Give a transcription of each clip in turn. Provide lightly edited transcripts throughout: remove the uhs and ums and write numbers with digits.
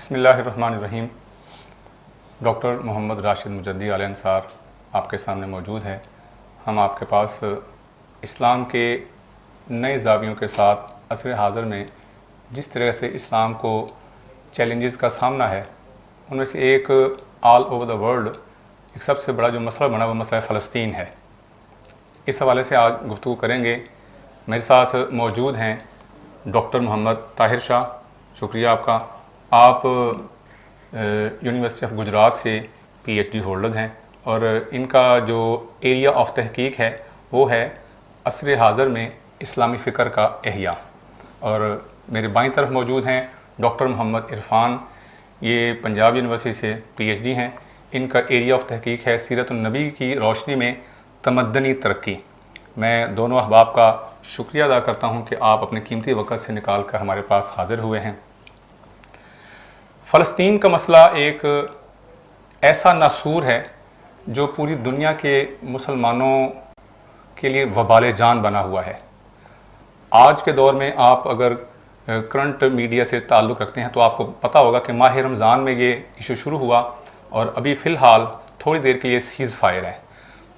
بسم اللہ الرحمن الرحیم۔ ڈاکٹر محمد راشد مجدی علیہ انصار آپ کے سامنے موجود ہے۔ ہم آپ کے پاس اسلام کے نئے زاویوں کے ساتھ عصر حاضر میں جس طرح سے اسلام کو چیلنجز کا سامنا ہے، ان میں سے ایک آل اوور دا ورلڈ ایک سب سے بڑا جو مسئلہ بنا وہ مسئلہ فلسطین ہے۔ اس حوالے سے آج گفتگو کریں گے۔ میرے ساتھ موجود ہیں ڈاکٹر محمد طاہر شاہ، شکریہ آپ کا۔ آپ یونیورسٹی آف گجرات سے پی ایچ ڈی ہولڈرز ہیں اور ان کا جو ایریا آف تحقیق ہے وہ ہے عصر حاضر میں اسلامی فکر کا احیاء۔ اور میرے بائیں طرف موجود ہیں ڈاکٹر محمد عرفان، یہ پنجاب یونیورسٹی سے پی ایچ ڈی ہیں۔ ان کا ایریا آف تحقیق ہے سیرت النبی کی روشنی میں تمدنی ترقی۔ میں دونوں احباب کا شکریہ ادا کرتا ہوں کہ آپ اپنے قیمتی وقت سے نکال کر ہمارے پاس حاضر ہوئے ہیں۔ فلسطین کا مسئلہ ایک ایسا ناسور ہے جو پوری دنیا کے مسلمانوں کے لیے وبال جان بنا ہوا ہے۔ آج کے دور میں آپ اگر کرنٹ میڈیا سے تعلق رکھتے ہیں تو آپ کو پتہ ہوگا کہ ماہ رمضان میں یہ ایشو شروع ہوا اور ابھی فی الحال تھوڑی دیر کے لیے سیز فائر ہے۔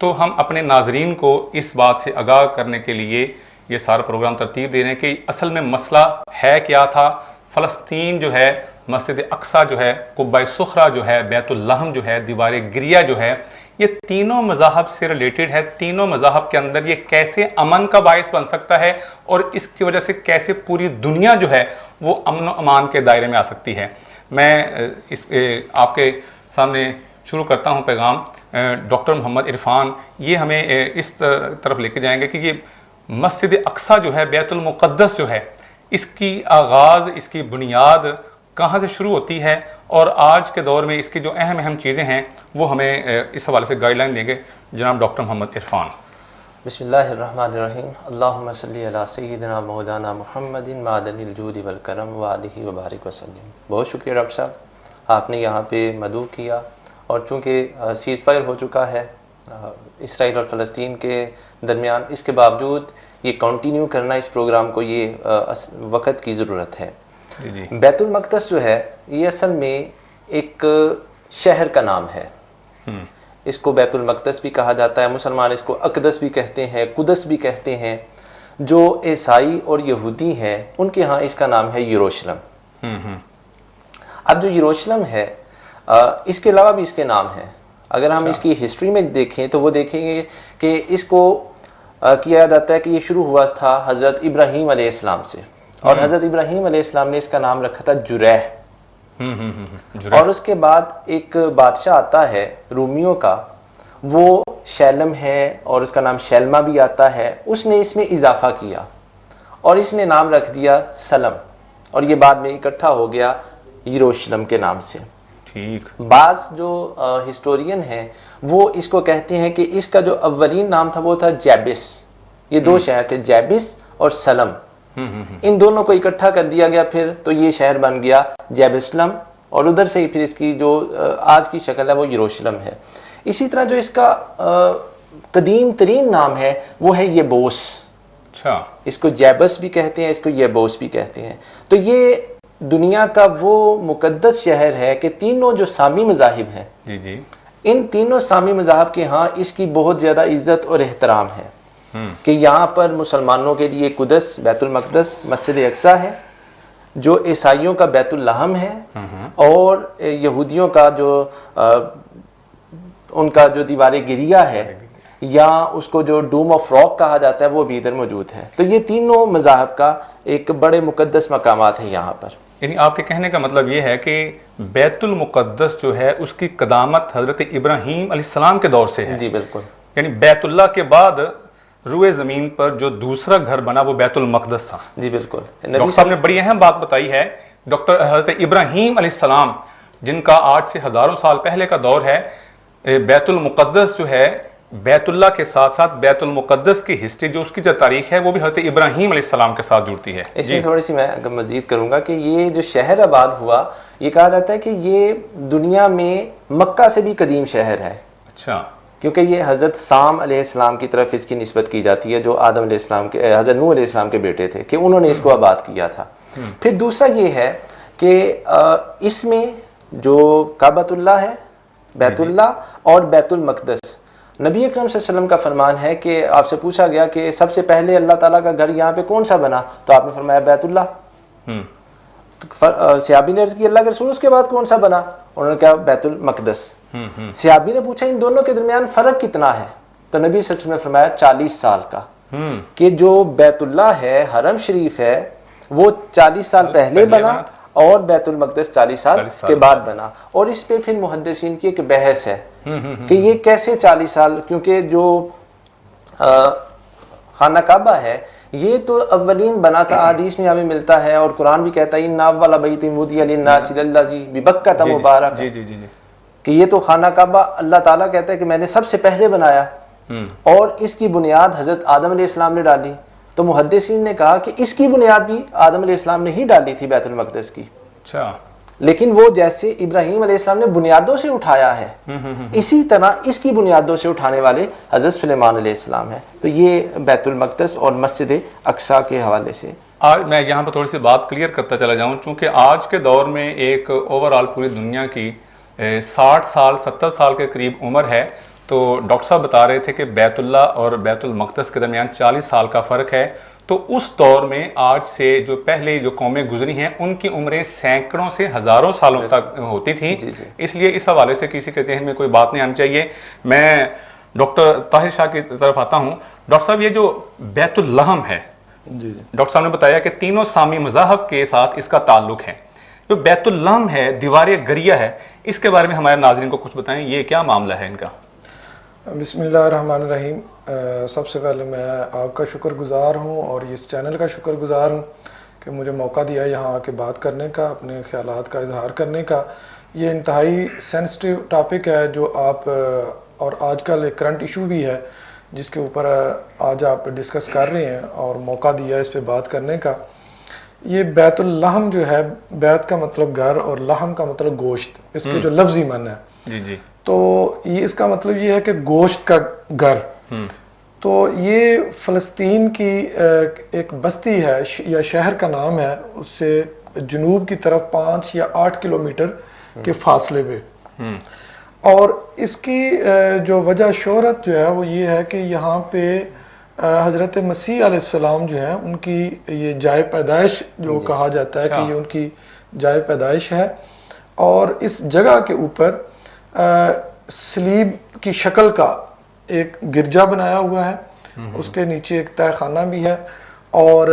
تو ہم اپنے ناظرین کو اس بات سے آگاہ کرنے کے لیے یہ سارا پروگرام ترتیب دے رہے ہیں کہ اصل میں مسئلہ ہے کیا تھا۔ فلسطین جو ہے، مسجد اقصیٰ جو ہے، قبہ صخرہ جو ہے، بیت اللحم جو ہے، دیوار گریہ جو ہے، یہ تینوں مذاہب سے ریلیٹڈ ہے۔ تینوں مذاہب کے اندر یہ کیسے امن کا باعث بن سکتا ہے اور اس کی وجہ سے کیسے پوری دنیا جو ہے وہ امن و امان کے دائرے میں آ سکتی ہے۔ میں آپ کے سامنے شروع کرتا ہوں پیغام۔ ڈاکٹر محمد عرفان یہ ہمیں اس طرف لے کے جائیں گے کہ یہ مسجد اقصیٰ جو ہے، بیت المقدس جو ہے، اس کی آغاز، اس کی بنیاد کہاں سے شروع ہوتی ہے اور آج کے دور میں اس کی جو اہم چیزیں ہیں وہ ہمیں اس حوالے سے گائیڈ لائن دیں گے جناب ڈاکٹر محمد عرفان۔ بسم اللہ الرحمن الرحیم۔ اللہم صلی علی سیدنا مولانا محمد معدن الجود والکرم وآلہ وبارک وسلم۔ بہت شکریہ ڈاکٹر صاحب، آپ نے یہاں پہ مدعو کیا، اور چونکہ سیز فائر ہو چکا ہے اسرائیل اور فلسطین کے درمیان، اس کے باوجود یہ کنٹینیو کرنا اس پروگرام کو یہ وقت کی ضرورت ہے۔ بیت المقدس جو ہے یہ اصل میں ایک شہر کا نام ہے۔ اس کو بیت المقدس بھی کہا جاتا ہے، مسلمان اس کو اقدس بھی کہتے ہیں، قدس بھی کہتے ہیں۔ جو عیسائی اور یہودی ہیں ان کے ہاں اس کا نام ہے یروشلم۔ اب جو یروشلم ہے اس کے علاوہ بھی اس کے نام ہیں۔ اگر ہم اس کی ہسٹری میں دیکھیں تو وہ دیکھیں گے کہ اس کو کیا جاتا ہے کہ یہ شروع ہوا تھا حضرت ابراہیم علیہ السلام سے، اور حضرت ابراہیم علیہ السلام نے اس کا نام رکھا تھا جریح۔ اور اس کے بعد ایک بادشاہ آتا ہے رومیوں کا، وہ شیلم ہے اور اس کا نام شیلما بھی آتا ہے، اس نے اس میں اضافہ کیا اور اس نے نام رکھ دیا سلم، اور یہ بعد میں اکٹھا ہو گیا یروشلم کے نام سے۔ بعض جو ہسٹورین ہیں وہ اس کو کہتے ہیں کہ اس کا جو اولین نام تھا وہ تھا جیبس۔ یہ دو شہر تھے، جیبس اور سلم، ان دونوں کو اکٹھا کر دیا گیا پھر تو یہ شہر بن گیا جیبسلم، اور ادھر سے ہی پھر اس کی جو آج کی شکل ہے وہ یروشلم ہے۔ اسی طرح جو اس کا قدیم ترین نام ہے وہ ہے یبوس۔ اس کو جیبس بھی کہتے ہیں، اس کو یبوس بھی کہتے ہیں۔ تو یہ دنیا کا وہ مقدس شہر ہے کہ تینوں جو سامی مذاہب ہیں ان تینوں سامی مذاہب کے ہاں اس کی بہت زیادہ عزت اور احترام ہے کہ یہاں پر مسلمانوں کے لیے قدس بیت المقدس مسجد اقصیٰ ہے، جو عیسائیوں کا بیت اللحم ہے، اور یہودیوں کا جو ان کا جو دیوار گریہ ہے یا اس کو جو ڈوم آف راک کہا جاتا ہے وہ بھی ادھر موجود ہے۔ تو یہ تینوں مذاہب کا ایک بڑے مقدس مقامات ہیں یہاں پر۔ یعنی آپ کے کہنے کا مطلب یہ ہے کہ بیت المقدس جو ہے اس کی قدامت حضرت ابراہیم علیہ السلام کے دور سے ہے۔ جی بالکل۔ یعنی بیت اللہ کے بعد روئے زمین پر جو دوسرا گھر بنا وہ بیت المقدس تھا۔ جی بالکل۔ ڈاکٹر صاحب نے بڑی اہم بات بتائی ہے۔ ڈاکٹر حضرت ابراہیم علیہ السلام جن کا آج سے ہزاروں سال پہلے کا دور ہے، بیت المقدس جو ہے بیت اللہ کے ساتھ ساتھ بیت المقدس کی ہسٹری جو اس کی جو تاریخ ہے وہ بھی حضرت ابراہیم علیہ السلام کے ساتھ جڑتی ہے۔ اس میں تھوڑی سی میں مزید کروں گا کہ یہ جو شہر آباد ہوا، یہ کہا جاتا ہے کہ یہ دنیا میں مکہ سے بھی قدیم شہر ہے۔ اچھا۔ کیونکہ یہ حضرت سام علیہ السلام کی طرف اس کی نسبت کی جاتی ہے، جو آدم علیہ السلام کے حضرت نوح علیہ السلام کے بیٹے تھے، کہ انہوں نے اس کو آباد کیا تھا۔ پھر دوسرا یہ ہے کہ اس میں جو کعبۃ اللہ ہے، بیت اللہ اور بیت المقدس، نبی اکرم صلی اللہ علیہ وسلم کا فرمان ہے کہ آپ سے پوچھا گیا کہ سب سے پہلے اللہ تعالیٰ کا گھر یہاں پہ کون سا بنا، تو آپ نے فرمایا بیت اللہ۔ صحابی نے عرض کی اللہ کے رسول اس کے بعد کون سا بنا، انہوں نے کہا بیت المقدس۔ صحابی نے پوچھا ان دونوں کے درمیان فرق کتنا ہے، تو نبی صلی اللہ علیہ وسلم نے فرمایا 40 سال کا، کہ جو بیت اللہ ہے، حرم شریف ہے، وہ 40 سال پہلے بنا اور بیت المقدس 40 سال کے بعد بنا۔ اور اس پہ پھر محدثین کی ایک بحث ہے کہ یہ کیسے 40 سال، کیونکہ جو خانہ کعبہ ہے یہ تو اولین بنا تھا، حدیث میں ہمیں ملتا ہے اور قرآن بھی کہتا ہے ان اول بیت وضع للناس للذی ببکۃ مبارک، کہ یہ تو خانہ کعبہ اللہ تعالیٰ کہتا ہے کہ میں نے سب سے پہلے بنایا اور اس کی بنیاد حضرت آدم علیہ السلام نے ڈالی۔ تو محدثین نے کہا کہ اس کی بنیاد بھی آدم علیہ السلام نے ہی ڈالی تھی بیت المقدس کی، لیکن وہ جیسے ابراہیم علیہ السلام نے بنیادوں سے اٹھایا ہے اسی طرح اس کی بنیادوں سے اٹھانے والے حضرت سلیمان علیہ السلام ہے۔ تو یہ بیت المقدس اور مسجد اقصیٰ کے حوالے سے آج میں یہاں پر تھوڑی سی بات کلیئر کرتا چلا جاؤں، چونکہ آج کے دور میں ایک اوورآل پوری دنیا کی 60 سال 70 سال کے قریب عمر ہے، تو ڈاکٹر صاحب بتا رہے تھے کہ بیت اللہ اور بیت المقدس کے درمیان 40 سال کا فرق ہے۔ تو اس دور میں آج سے جو پہلے جو قومیں گزری ہیں ان کی عمریں سینکڑوں سے ہزاروں سالوں تک ہوتی تھیں، اس لیے اس حوالے سے کسی کے ذہن میں کوئی بات نہیں آنی چاہیے۔ میں ڈاکٹر طاہر شاہ کی طرف آتا ہوں۔ ڈاکٹر صاحب یہ جو بیت اللحم ہے، ڈاکٹر صاحب نے بتایا کہ تینوں سامی مذاہب کے ساتھ اس کا تعلق ہے۔ جو بیت اللحم ہے، دیوار گریہ ہے، اس کے بارے میں ہمارے ناظرین کو کچھ بتائیں، یہ کیا معاملہ ہے ان کا؟ بسم اللہ الرحمن الرحیم۔ سب سے پہلے میں آپ کا شکر گزار ہوں اور اس چینل کا شکر گزار ہوں کہ مجھے موقع دیا یہاں آ کے بات کرنے کا، اپنے خیالات کا اظہار کرنے کا۔ یہ انتہائی سینسٹیو ٹاپک ہے جو آپ اور آج کل ایک کرنٹ ایشو بھی ہے جس کے اوپر آج آپ ڈسکس کر رہے ہیں اور موقع دیا اس پہ بات کرنے کا۔ یہ بیت اللحم جو ہے، بیت کا مطلب گھر اور لحم کا مطلب گوشت، اس کے جو لفظی معنی ہے، تو یہ اس کا مطلب یہ ہے کہ گوشت کا گھر۔ تو یہ فلسطین کی ایک بستی ہے یا شہر کا نام ہے، اس سے جنوب کی طرف 5 یا 8 کلومیٹر کے فاصلے پہ۔ اور اس کی جو وجہ شہرت جو ہے وہ یہ ہے کہ یہاں پہ حضرت مسیح علیہ السلام جو ہے ان کی یہ جائے پیدائش جو کہا جاتا ہے کہ یہ ان کی جائے پیدائش ہے، اور اس جگہ کے اوپر سلیب کی شکل کا ایک گرجا بنایا ہوا ہے، اس کے نیچے ایک تہہ خانہ بھی ہے، اور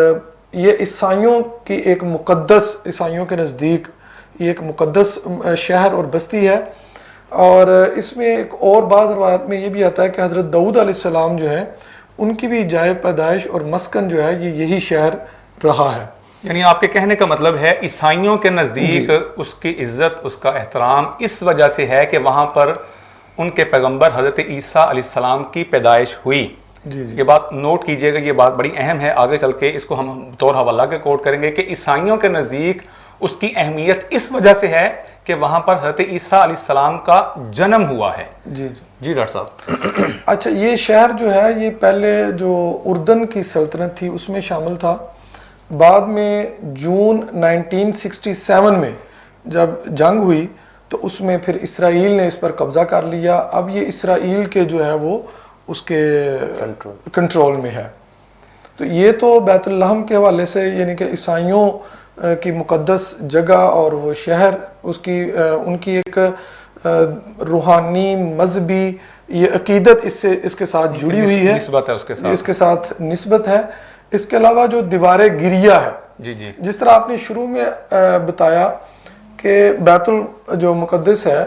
یہ عیسائیوں کی ایک مقدس، عیسائیوں کے نزدیک یہ ایک مقدس شہر اور بستی ہے۔ اور اس میں ایک اور بعض روایت میں یہ بھی آتا ہے کہ حضرت داؤد علیہ السلام جو ہے ان کی بھی جائے پیدائش اور مسکن جو ہے یہ یہی شہر رہا ہے۔ یعنی آپ کے کہنے کا مطلب ہے عیسائیوں کے نزدیک اس کی عزت، اس کا احترام اس وجہ سے ہے کہ وہاں پر ان کے پیغمبر حضرت عیسیٰ علیہ السلام کی پیدائش ہوئی۔ یہ بات نوٹ کیجئے گا، یہ بات بڑی اہم ہے، آگے چل کے اس کو ہم طور حوالہ کے کوٹ کریں گے کہ عیسائیوں کے نزدیک اس کی اہمیت اس وجہ سے ہے کہ وہاں پر حضرت عیسیٰ علیہ السلام کا جنم ہوا ہے۔ جی ڈاکٹر صاحب۔ اچھا، یہ شہر جو ہے یہ پہلے جو اردن کی سلطنت تھی اس میں شامل تھا، بعد میں جون 1967 میں جب جنگ ہوئی تو اس میں پھر اسرائیل نے اس پر قبضہ کر لیا۔ اب یہ اسرائیل کے جو ہے وہ اس کے کنٹرول میں ہے۔ تو یہ تو بیت اللحم کے حوالے سے، یعنی کہ عیسائیوں کی مقدس جگہ اور وہ شہر، اس کی ان کی ایک روحانی مذہبی یہ عقیدت اس کے ساتھ جڑی ہوئی ہے، نسبت ہے اس کے ساتھ نسبت ہے۔ اس کے علاوہ جو دیوار گریہ ہے، جس طرح آپ نے شروع میں بتایا کہ بیت جو مقدس ہے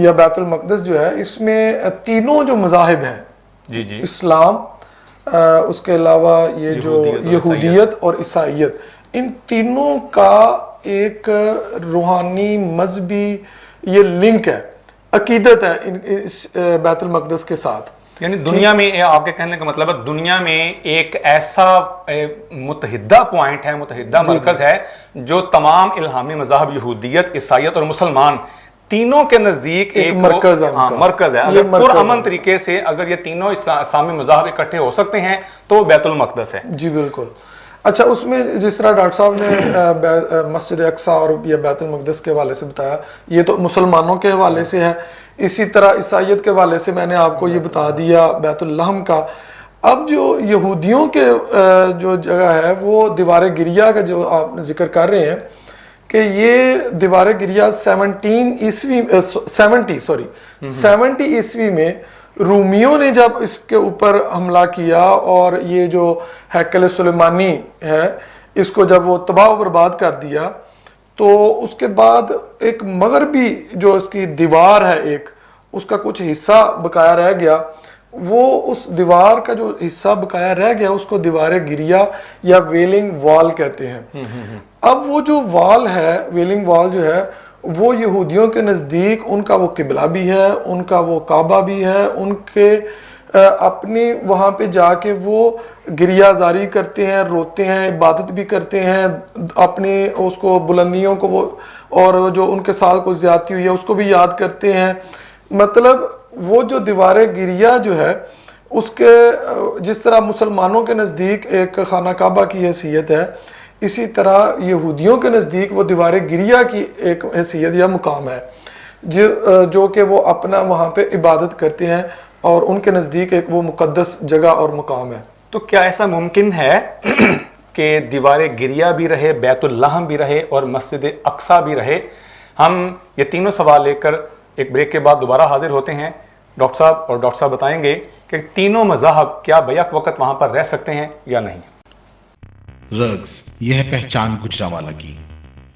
یا بیت المقدس جو ہے، اس میں تینوں جو مذاہب ہیں، اسلام، اس کے علاوہ یہ جو یہودیت اور عیسائیت، ان تینوں کا ایک روحانی مذہبی یہ لنک ہے، عقیدت ہے اس بیت المقدس کے ساتھ۔ یعنی دنیا میں، آپ کے کہنے کا مطلب ہے دنیا میں ایک ایسا متحدہ پوائنٹ ہے، متحدہ مرکز ہے جو تمام الہامی مذاہب یہودیت، عیسائیت اور مسلمان تینوں کے نزدیک ایک مرکز ہے۔ اگر پرامن طریقے سے اگر یہ تینوں اسلامی مذاہب اکٹھے ہو سکتے ہیں تو بیت المقدس ہے۔ جی بالکل۔ اچھا، اس میں جس طرح ڈاکٹر صاحب نے مسجد اقصی اور یا بیت المقدس کے حوالے سے بتایا، یہ تو مسلمانوں کے حوالے سے ہے. اسی طرح عیسائیت کے حوالے سے میں نے آپ کو یہ بتا دیا بیت اللحم کا. اب جو یہودیوں کے جو جگہ ہے وہ دیوار گریہ کا جو آپ ذکر کر رہے ہیں کہ یہ دیوار گریہ 70 عیسوی میں رومیوں نے جب اس کے اوپر حملہ کیا اور یہ جو ہیکل سلیمانی ہے اس کو جب وہ تباہ و برباد کر دیا، تو اس کے بعد ایک مغربی جو اس کی دیوار ہے ایک، اس کا کچھ حصہ بقایا رہ گیا. وہ اس دیوار کا جو حصہ بقایا رہ گیا اس کو دیوار گریہ یا ویلنگ وال کہتے ہیں. اب وہ جو وال ہے، ویلنگ وال جو ہے، وہ یہودیوں کے نزدیک ان کا وہ قبلہ بھی ہے، ان کا وہ کعبہ بھی ہے، ان کے اپنی وہاں پہ جا کے وہ گریہ زاری کرتے ہیں، روتے ہیں، عبادت بھی کرتے ہیں، اپنی اس کو بلندیوں کو وہ اور جو ان کے ساتھ کوئی زیادتی ہوئی ہے اس کو بھی یاد کرتے ہیں. مطلب وہ جو دیوار گریہ جو ہے اس کے جس طرح مسلمانوں کے نزدیک ایک خانہ کعبہ کی حیثیت ہے، اسی طرح یہودیوں کے نزدیک وہ دیوار گریہ کی ایک حیثیت یا مقام ہے جو کہ وہ اپنا وہاں پہ عبادت کرتے ہیں اور ان کے نزدیک ایک وہ مقدس جگہ اور مقام ہے. تو کیا ایسا ممکن ہے کہ دیوار گریہ بھی رہے، بیت اللحم بھی رہے اور مسجد اقصی بھی رہے؟ ہم یہ تینوں سوال لے کر ایک بریک کے بعد دوبارہ حاضر ہوتے ہیں ڈاکٹر صاحب، اور ڈاکٹر صاحب بتائیں گے کہ تینوں مذاہب کیا بیک وقت وہاں پر رہ سکتے ہیں یا نہیں. رگز، یہ ہے پہچان گجرانوالہ کی.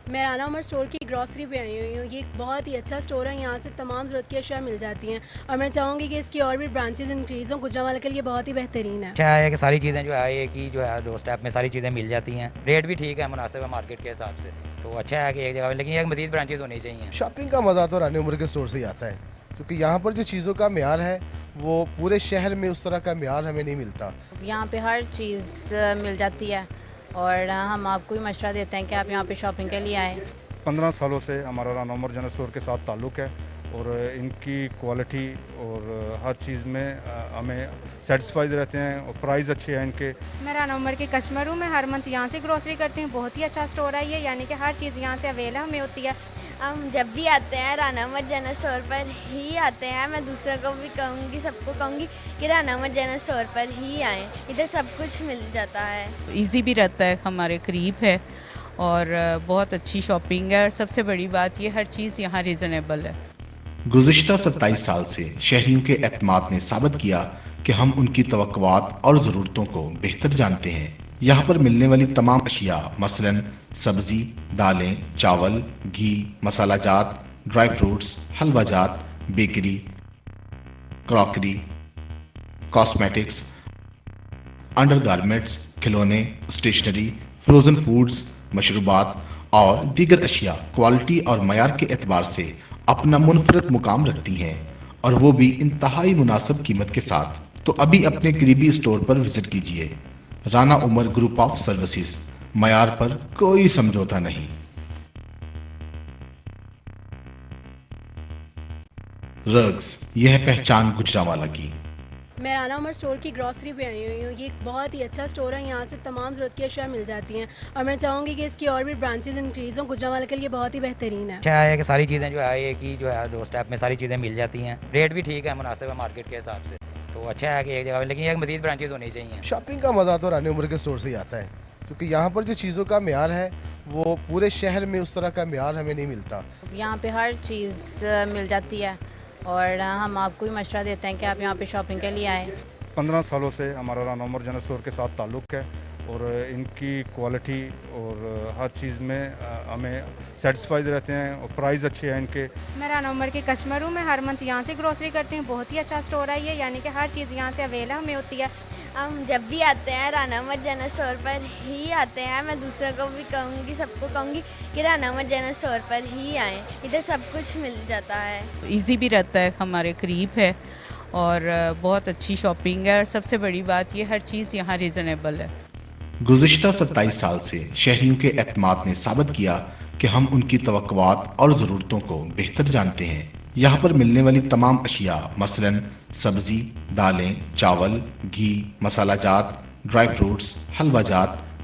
میں رانا عمر اسٹور کی گروسری پہ آئی ہوئی ہوں. یہ ایک بہت ہی اچھا اسٹور ہے، یہاں سے تمام ضرورت کی اشیاء مل جاتی ہیں اور میں چاہوں گی کہ اس کی اور بھی برانچز انکریز ہوں. گجرانوالہ کے لیے بہت ہی بہترین ہے. اچھا ہے کہ ساری چیزیں جو ہے ایک ہی جو ہے ڈور اسٹیپ میں ساری چیزیں مل جاتی ہیں، ریٹ بھی ٹھیک ہے، مناسب ہے مارکیٹ کے حساب سے. تو اچھا ہے کہ ایک جگہ، لیکن ایک مزید برانچز ہونی چاہیے. شاپنگ کا مزہ تو رانا عمر کے اسٹور سے ہی آتا ہے، کیونکہ یہاں پر جو چیزوں کا معیار ہے وہ پورے شہر میں اس طرح کا معیار ہمیں نہیں ملتا. یہاں پہ ہر چیز مل جاتی ہے اور ہم آپ کو بھی مشورہ دیتے ہیں کہ آپ یہاں پہ شاپنگ کے لیے آئیں. 15 سالوں سے ہمارا رانا عمر جنرل اسٹور کے ساتھ تعلق ہے اور ان کی کوالٹی اور ہر چیز میں ہمیں سیٹسفائیڈ رہتے ہیں اور پرائز اچھے ہیں ان کے. میں رانا عمر کی کسٹمر ہوں، میں ہر منتھ یہاں سے گروسری کرتی ہوں. بہت ہی اچھا اسٹور ہے یہ، یعنی کہ ہر چیز یہاں سے اویلیبل ہمیں ہوتی ہے. ہم جب بھی آتے ہیں رانا عمر جنرل اسٹور پر ہی آتے ہیں. میں دوسروں کو بھی کہوں گی، سب کو کہوں گی کہ رانا عمر جنرل اسٹور پر ہی آئیں، ادھر سب کچھ مل جاتا ہے. ایزی بھی رہتا ہے، ہمارے قریب ہے اور بہت اچھی شاپنگ ہے، اور سب سے بڑی بات یہ ہر چیز یہاں ریزنیبل ہے. گزشتہ 27 سال سے شہریوں کے اعتماد نے ثابت کیا کہ ہم ان کی توقعات اور ضرورتوں کو بہتر جانتے ہیں. یہاں پر ملنے والی تمام اشیاء مثلا سبزی، دالیں، چاول، گھی، مسالہ جات، ڈرائی فروٹس، حلوہ جات، bakery, crockery, cosmetics, under garments, کھلونے، اسٹیشنری، فروزن فوڈز، مشروبات اور دیگر اشیاء کوالٹی اور معیار کے اعتبار سے اپنا منفرد مقام رکھتی ہیں، اور وہ بھی انتہائی مناسب قیمت کے ساتھ. تو ابھی اپنے قریبی اسٹور پر وزٹ کیجیے. رانا عمر گروپ آف سروسز، معیار پر کوئی سمجھوتا نہیں. رگز، یہ ہے پہچان گجرانوالہ کی. میں رانا عمر اسٹور کی گروسری پہ آئی ہوئی ہوں. یہ ایک بہت ہی اچھا اسٹور ہے، یہاں سے تمام ضرورت کی اشیاء مل جاتی ہیں اور میں چاہوں گی کہ اس کی اور بھی برانچز انکریز ہوں. گجرانوالہ کے لیے بہت ہی بہترین ہے. اچھا ہے کہ ساری چیزیں جو ہے ایک ہی جو ہے ڈور اسٹیپ میں ساری چیزیں مل جاتی ہیں، ریٹ بھی ٹھیک ہے، مناسب ہے مارکیٹ کے حساب سے. تو اچھا ہے کہ ایک جگہ، لیکن ایک مزید برانچز ہونی چاہیے. شاپنگ کا مزہ تو رانا عمر کے اسٹور سے ہی آتا ہے، کیونکہ یہاں پر جو چیزوں کا معیار ہے وہ پورے شہر میں اس طرح کا معیار ہمیں نہیں ملتا. یہاں پہ ہر چیز مل جاتی ہے اور ہم آپ کو بھی مشورہ دیتے ہیں کہ آپ یہاں پہ شاپنگ کے لیے آئیں. 15 سالوں سے ہمارا رانا عمر جنرل اسٹور کے ساتھ تعلق ہے اور ان کی کوالٹی اور ہر چیز میں ہمیں سیٹسفائیڈ رہتے ہیں اور پرائز اچھے ہیں ان کے. میں رانا عمر کی کسٹمر ہوں، میں ہر منتھ یہاں سے گروسری کرتی ہوں. بہت ہی اچھا اسٹور ہے یہ، یعنی کہ ہر چیز یہاں سے اویلیبل ہمیں ہوتی ہے. ہم جب بھی آتے ہیں رانا عمر جنرل اسٹور پر ہی آتے ہیں. میں دوسروں کو بھی کہوں گی، سب کو کہوں گی کہ رانا عمر جنرل اسٹور پر ہی آئیں، ادھر سب کچھ مل جاتا ہے. ایزی بھی رہتا ہے، ہمارے قریب ہے اور بہت اچھی شاپنگ ہے، اور سب سے بڑی بات یہ ہر چیز یہاں ریزنیبل ہے. گزشتہ 27 سال سے شہریوں کے اعتماد نے ثابت کیا کہ ہم ان کی توقعات اور ضرورتوں کو بہتر جانتے ہیں. یہاں پر ملنے والی تمام اشیاء مثلا سبزی، دالیں، چاول، گھی، مسالہ جات، ڈرائی فروٹس، حلوہ جات،